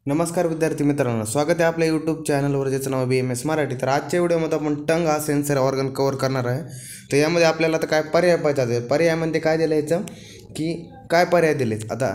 नमस्कार विद्यार्थी मित्रांनो, स्वागत आहे आपल्या यूट्यूब चॅनलवर ज्याचं नाव BMS मराठी। तर आजच्या व्हिडिओमध्ये आपण टंग हा सेन्सर ऑर्गन कव्हर करणार आहे। तर यामध्ये आपल्याला आता काय पर्याय पाहिजे, पर्यायामध्ये काय दिलं याचं की काय पर्याय दिलेत आता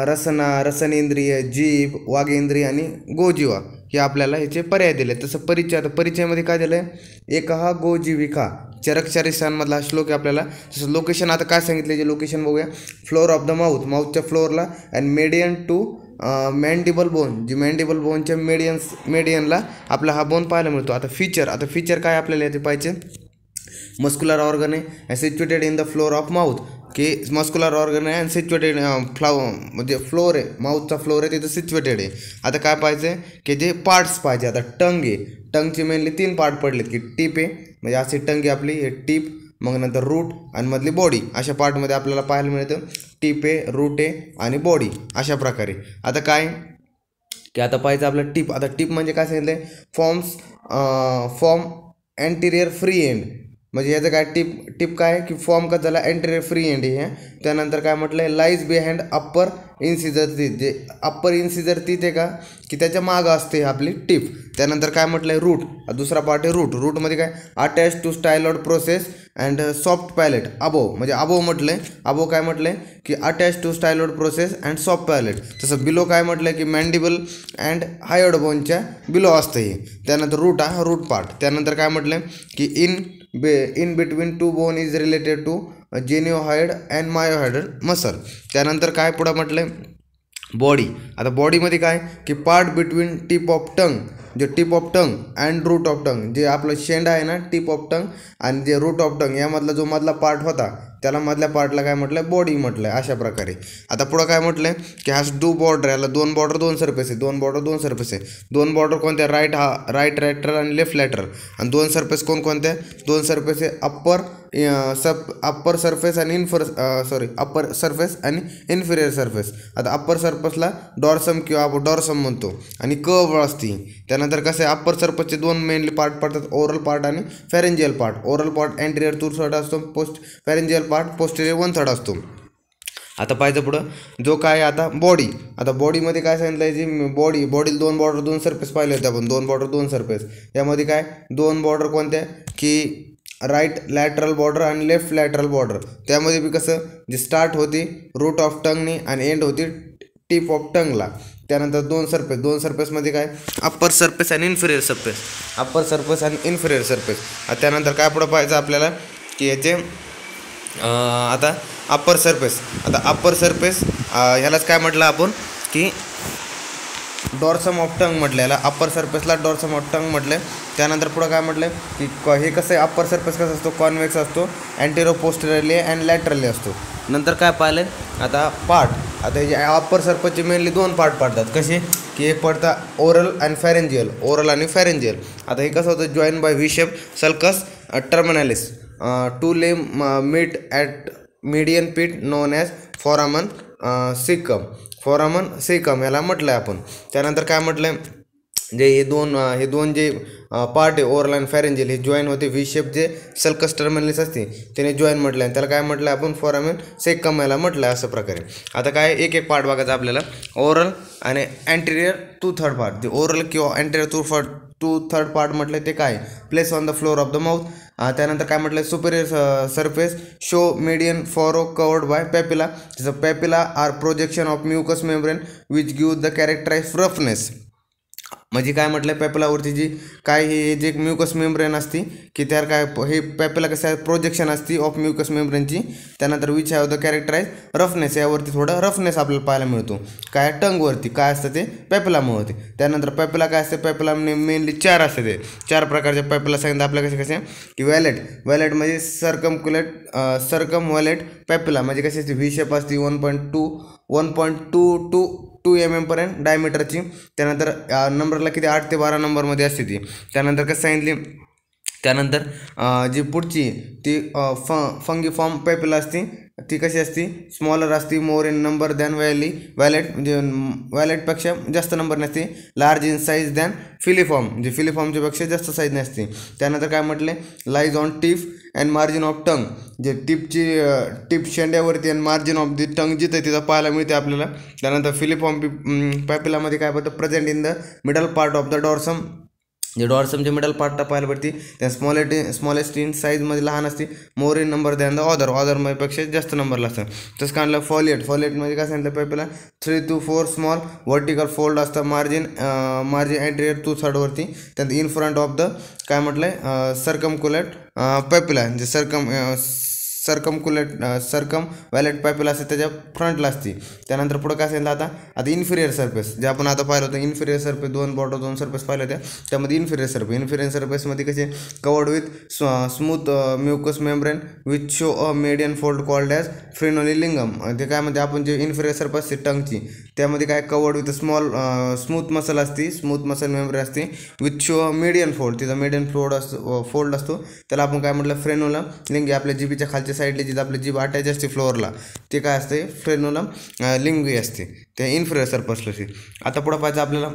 रसना, रसनेंद्रिय, जीभ, वाघेंद्रिय आणि गोजीवा हे आपल्याला ह्याचे पर्याय दिले। तसं परिचय, आता परिचयामध्ये काय दिलं आहे, एक हा गोजीविका चरकचारिसांमधला श्लोक आहे आपल्याला। तसं लोकेशन आता काय सांगितले, जे लोकेशन बघूया, फ्लोअर ऑफ द माउथ, माउथच्या फ्लोअरला, अँड मेडियन टू मॅन्डिबल बोन, जी मॅन्डिबल बोनच्या मेडियनला आपला हा बोन पाहायला मिळतो। आता फीचर काय आपल्याला याचे पाहिजे, मस्क्युलर ऑर्गन आहे situated in the floor of mouth, की मस्क्युलर ऑर्गन आहे अँड सिच्युएटेड म्हणजे फ्लोअर आहे, माउथचा फ्लोअर आहे तिथं सिच्युएटेड आहे। आता काय पाहिजे की जे पार्ट्स पाहिजे, आता टंग आहे, टंगचे मेनली 3 पार्ट पडलेत, की टीप आहे म्हणजे अशी टंग आहे आपली, हे टीप, मग नंतर रूट आणि मधली बॉडी, अशा पार्टमध्ये आपल्याला पाहायला मिळतं टीप आहे, रूट आहे आणि बॉडी अशा प्रकारे। आता काय की आता पाहिजे आपलं टीप। आता टीप म्हणजे काय सांगितलं आहे, फॉर्म अँटिरियर फ्री एंड, म्हणजे याचं काय टीप काय आहे की फॉर्म का झाला अँटिरियर फ्री एंड आहे। त्यानंतर काय म्हटलं आहे, lies behind upper incisor teeth, जे अप्पर इन्सिजर टीथ आहे का की त्याच्या मागं असते आपली टीप। त्यानंतर काय म्हटलं आहे, रूट, दुसरा पार्ट आहे रूट। रूटमध्ये काय attach to styloid process and soft palate above, म्हणजे अबो म्हटलं आहे, अबो काय म्हटलं आहे की attach to styloid process and soft palate. तसं बिलो काय म्हटलं आहे की मॅन्डिबल अँड हायोइड बोनच्या बिलो असतं हे। त्यानंतर रूट हा रूट पार्ट। त्यानंतर काय म्हटलं आहे की in between two bone is related to geniohyoid and mylohyoid muscle. त्यानंतर काय पुढं म्हटलं आहे, बॉडी। आता बॉडीमध्ये काय की part between tip of tongue, जे tip of tongue and root of tongue, जे आपलं शेंडा आहे ना टिप ऑफ टंग आणि जे रूट ऑफ टंग, यामधला जो मधला पार्ट होता त्याला मधल्या पार्टला काय म्हटलं आहे, बॉडी म्हटलं आहे, अशा प्रकारे। आता पुढं काय म्हटलं आहे की हा 2 बॉर्डर, याला 2 बॉर्डर 2 सरफेस आहे, 2 बॉर्डर 2 सरफेस आहे। 2 बॉर्डर कोणत्या, राईट लॅटरल आणि लेफ्ट लॅटरल, आणि 2 सरफेस कोणत्या, 2 सरफेस आहे अप्पर सरफेस आणि अप्पर सरफेस आणि इन्फिरियर सरफेस। आता अप्पर सरफेसला डॉर्सम किंवा आपण डॉर्सम म्हणतो आणि कर्व असते। त्यानंतर कसं आहे, अप्पर सरफेसचे 2 मेनली पार्ट पडतात, ओरल पार्ट आणि फॅरेंजियल पार्ट। ओरल पार्ट अँटिरियर 2/3 असतो, फॅरेंजियल पार्ट पोस्टेरियर 1/3 असतो। आता पाहिजे पुढं जो काय आता बॉडी। आता बॉडीमध्ये काय सांगितलं आहे, जी बॉडीला 2 बॉर्डर 2 सरफेस पाहिले होते आपण, 2 बॉर्डर 2 सरफेस। यामध्ये काय 2 बॉर्डर कोणत्या की राईट लॅटरल बॉर्डर आणि लेफ्ट लॅटरल बॉर्डर। त्यामध्ये बी कसं जे स्टार्ट होती रूट ऑफ टंगनी आणि एंड होती टिप ऑफ टंगला। त्यानंतर 2 सरफेसमध्ये काय अप्पर सरफेस आणि इन्फिरियर सरफेस, त्यानंतर काय पुढं पाहिजे आपल्याला की याचे आता अप्पर सरफेस ह्यालाच काय म्हटलं आपण की डॉर्सम ऑफ टंग म्हटलं, याला अप्पर सरफेसला डॉर्सम ऑफ टंग म्हटलं। त्यानंतर पुढं काय म्हटलं की हे कसं आहे, अप्पर सरफेस कसं असतो, कॉन्व्हेक्स असतो, अँटेरो पोस्टेरियरली अँड लॅटरली असतो। नंतर काय पाहिलं आता पार्ट। आता हे अप्पर सरफेसचे मेनली 2 पार्ट पडतात, कसे की एक पडतात ओरल आणि फॅरेंजियल। आता हे कसं होतं, join by V shape sulcus terminalis, 2 limb meet at median pit known as foramen caecum याला म्हटलं आहे आपण। त्यानंतर काय म्हटलं आहे, जे हे दोन जे पार्ट आहे ओरल आणि फॅरेंजियल, हे जॉईन होते व्ही शेप, जे सल्कस टर्मिनालिस असते त्याने जॉईन म्हटलं आहे, त्याला काय म्हटलं आहे आपण, फोरामन सेकम याला म्हटलं आहे, असं प्रकारे। आता काय एक पार्ट बघायचा आपल्याला, ओरल आणि अँटिरियर 2/3 पार्ट। जे ओरल किंवा अँटिरियर 2/3 पार्ट म्हटलं ते काय, place on the floor of the mouth. त्यानंतर काय म्हटलं, superior surface show median furrow covered by papilla. जसं papilla are projection of mucous membrane which give the characterize roughness, म्हणजे काय म्हटलं पॅपिलावरती जी काय हे जे म्युकस मेम्ब्रेन असती की त्यावर काय हे पॅपिला कसं आहे, प्रोजेक्शन असती ऑफ म्युकस मेम्ब्रेनची। त्यानंतर which have the characterize roughness, यावरती थोडं रफनेस आपल्याला पाहायला मिळतो, काय टंगवरती काय असतं ते पॅपिलामुळे होते। त्यानंतर पॅपिला काय असते, पॅपिला मेनली 4 असते, ते 4 प्रकारचे पॅपिला सांगितलं आपल्याला कसे की वॅलेट म्हणजे सर्कमव्हॅलेट पॅपिला, म्हणजे कशी असते व्ही शेप असते, 1.2 mm पर्यंत डायमीटरची। त्यानंतर नंबरला किती 8 ते 12 नंबरमध्ये असते ती। त्यानंतर कसं सांगितली त्यानंतर जी पुढची ती फंगिफॉर्म पेपिला असते, ती कशी असते, स्मॉलर असते, मोर इन नंबर दॅन वॅलेट म्हणजे वॅलेटपेक्षा जास्त नंबर नसते, large in size than filiform म्हणजे फिलिफॉर्मच्या पेक्षा जास्त साईज नसते. त्यानंतर काय म्हटले, lies on tip and margin of tongue, जे टिप शेंड्यावरती आणि मार्जिन ऑफ दी टंग जिथे तिथं पाहायला मिळते आपल्याला. त्यानंतर फिलिफॉर्म पॅपिलामध्ये काय होतं, present in the middle part of the dorsum, जे डॉर्समचे मिडल पार्टला पाहायला पडते, त्या स्मॉलेस्ट इन साईजमध्ये लहान असते, मोर इन नंबर दॅन द ऑदरपेक्षा जास्त नंबरला असतं. तसं काढलं फॉलिएटमध्ये काय सांगितलं, पेपरला 3 to 4 स्मॉल व्हर्टिकल फोल्ड असतं, मार्जिन एंट्रियर 2/3 त्यानंतर इन फ्रंट ऑफ द काय म्हटलंय, सर्कमक्युलेट पेपिला म्हणजे सर्कम वॅलेट पॅपिला असते, त्याच्या फ्रंटला असते. त्यानंतर पुढं काय सांगितलं, आता इन्फिरियर सरफेस, जे आपण आता पाहिलं होतं इन्फिरियर सरफेस, 2 सरफेस पाहिलं होत्या, त्यामध्ये इन्फिरियर सरफेसमध्ये कसे covered with smooth mucous membrane with show a median fold called as frenulum. ते काय म्हणते, आपण जे इन्फिरियर सरफेस असते टंगची, त्यामध्ये काय कवर्ड विथ स्मूथ मसल असते, स्मूथ मसल मेम्ब्रेन असते, with show a median fold, तिचा मीडियन फोल्ड असतो, त्याला आपण काय म्हटलं, फ्रेनोलम लिंगी. आपल्या जिबीच्या खालच्या साईडला जिथं आपली जीभ अटॅच असते फ्लोअरला, ते काय असते, फ्रेनोलम लिंगी असते, ते इन्फिरियर सरफेसला असते. आता पुढं पाहायचं आपल्याला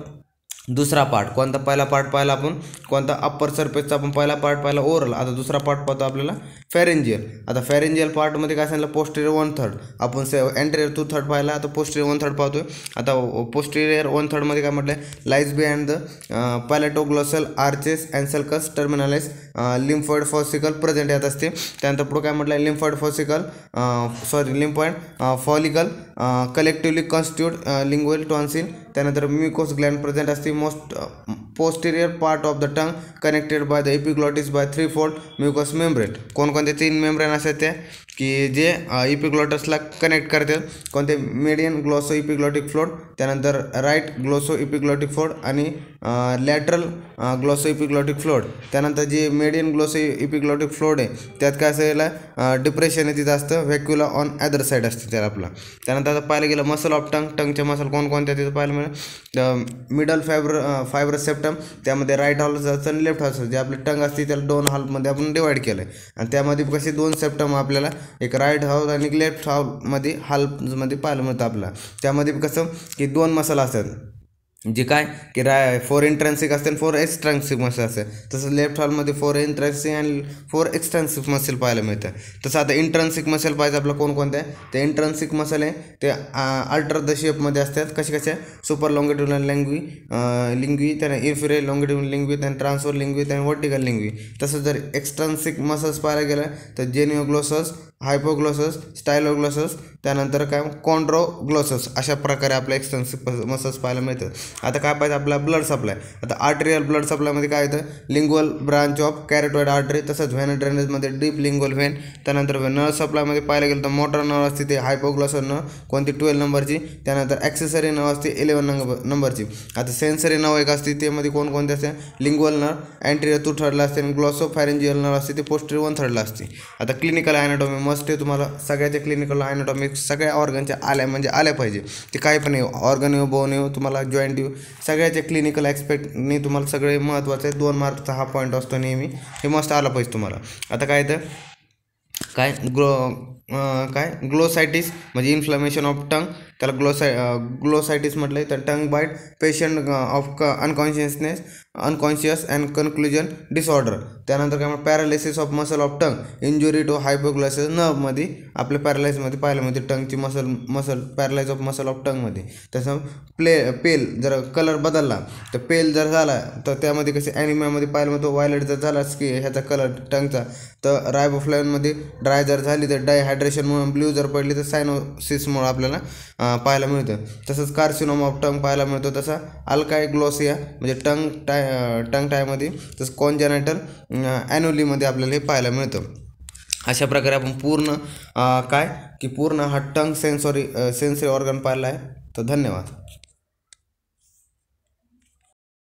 दुसरा पार्ट, कोणता पहिला पार्ट पाहिला आपण, कोणता अप्पर सरफेसचा आपण पहिला पार्ट पाहिला ओरल. आता दुसरा पार्ट पाहतो आपल्याला फॅरेंजियल. आता फॅरेंजियल पार्टमध्ये काय सांगितलं, पोस्टेरियर 1/3, आपण एंटेरियर 2/3 पाहिला, आता पोस्टेरियर 1/3 पाहतोय. आता पोस्टेरियर 1/3 मध्ये काय म्हटलं, lies behind the palatoglossal arches and sulcus terminalis lymphoid follicle present यात असते. त्यानंतर पुढे काय म्हटलं, lymphoid follicle collectively constitute lingual tonsil. त्यानंतर म्युकोस ग्लँड प्रेझेंट असते, most posterior part of the tongue connected by the epiglottis by 3-fold mucous membrane. कोणकोणते 3 membrane असतात त्या की जे इपिग्लॉटसला कनेक्ट करतात, कोणते, मीडियन ग्लोसो इपिग्लॉटिक फ्लोड, त्यानंतर राईट ग्लोसो इपिग्लॉटिक फ्लोड आणि लॅटरल ग्लोसो इपिग्लॉटिक फ्लोड. त्यानंतर जे मीडियन ग्लोसो इपिग्लॉटिक फ्लोड आहे, त्यात काय असेल, डिप्रेशन आहे तिथं असतं, व्हॅक्युला ऑन अदर साईड असते त्याला आपला. त्यानंतर आता पाहायला गेलं मसल ऑफ टंगचे मसल कोणकोणत्या तिथं पाहायला मिळेल, मिडल फायब्रस सेप्टम, त्यामध्ये राईट हॉल आणि लेफ्ट हॉल, जे आपली टंग असते त्याला 2 हॉलमध्ये आपण डिवाइड केलं आहे, आणि त्यामध्ये कसे 2 सेप्टम आपल्याला, एक राईट हाऊस आणि एक लेफ्ट हाऊसमध्ये हालमध्ये पाहायला मिळतं आपल्याला. त्यामध्ये कसं की 2 मसल असतात, जे काय की 4 इंट्रान्सिक असते आणि 4 एक्स्ट्रान्सिक मसल असते. तसं लेफ्ट हॉलमध्ये 4 इंट्रान्सिक आणि 4 एक्स्ट्रान्सिक मसल पाहायला मिळतं. तसं आता इंट्रान्सिक मसल पाहिजे आपलं कोणकोणते आहे, ते इंट्रान्सिक मसल आहे ते अल्टर द शेपमध्ये असतात, कसे सुपर लॉंगिट्युडिनल लिंग्वी, त्याने इन्फिरियर लॉंगिट्युडिनल लिंग्वी, त्याने ट्रान्सफर लिंग्वी, त्याने व्हर्टिकल लिंग्वी. तसं जर एक्स्ट्रान्सिक मसल्स पाहायला गेलं तर जेनिओग्लोसस, हायपोग्लोसस, स्टायलोग्लोसस, त्यानंतर काय कॉन्ड्रोग्लोसस, अशा प्रकारे आपल्या एक्स्ट्रान्सिक मसल्स पाहायला मिळतात. आता काय पाहिजे आपला ब्लड सप्लाय. आता आर्टेरियल ब्लड सप्लायमध्ये काय येतं, lingual branch of carotid artery, तसंच व्हेन ड्रेनेजमध्ये डीप लिंग्वल व्हेन. त्यानंतर नर्व सप्लायमध्ये पाहायला गेलं तर मोटर नर्व असते, ते हायपोग्लोसस नर्व, कोणती 12 नंबरची. त्यानंतर ॲक्सेसरी नर्व असते 11 नंबरची. आता सेन्सरी नर्व एक असते, त्यामध्ये कोणकोणते असते, लिंग्वल नर्व अँटेरियर 2/3 असते, आणि ग्लॉसोफॅरेंजियल नर्व असते, ते पोस्टेरियर 1/3 असते. आता क्लिनिकल ॲनाटॉमी मस्ट आहे, तुम्हाला सगळ्याच्या क्लिनिकल ॲनाटॉमी सगळ्या ऑर्गनच्या आल्या पाहिजे, ते काय पण येऊ, ऑर्गन येऊ, बोन येऊ, तुम्हाला जॉईंट येऊ, सगळ्याच्या क्लिनिकल ॲस्पेक्टनी तुम्हाला सगळे महत्त्वाचं आहे. 2 मार्कचा हा पॉईंट असतो नेहमी, हे मस्त आलं पाहिजे तुम्हाला. आता काय तर ग्लोसायटिस म्हणजे इन्फ्लमेशन ऑफ टंग, त्याला ग्लोसायटिस म्हटलं तर tongue bite patient of unconscious and conclusion disorder. त्यानंतर काय म्हणतात, paralysis of muscle of tongue, injury to hypoglossus नर्वमध्ये आपल्या पॅरालाइजमध्ये पाहायला मिळते, टंगची muscle paralyse of muscle of टंगमध्ये. तसं पेल जर कलर बदलला तर पेल जर झाला तर त्यामध्ये कसे ॲनिमियामध्ये पाहायला मिळतो, व्हायलेट जर झाला की ह्याचा कलर टंगचा, तर रायबोफ्लेविनमध्ये ड्राय जर झाली तर डायहायड्रेशनमुळे ब्ल्यू जर पडली तर सायनोसिसमुळे आपल्याला पाहायला मिळतं. तसंच कार्सिनोमा ऑफ टंग पाहायला मिळतो. तसा अल्कायग्लोसिया म्हणजे टंग टायमध्ये, तसं कॉन्जेनायटल ॲन्युलीमध्ये आपल्याला हे पाहायला मिळतं. अशा प्रकारे आपण पूर्ण पूर्ण हा टंग सेन्सरी ऑर्गन पाहिला आहे. तर धन्यवाद.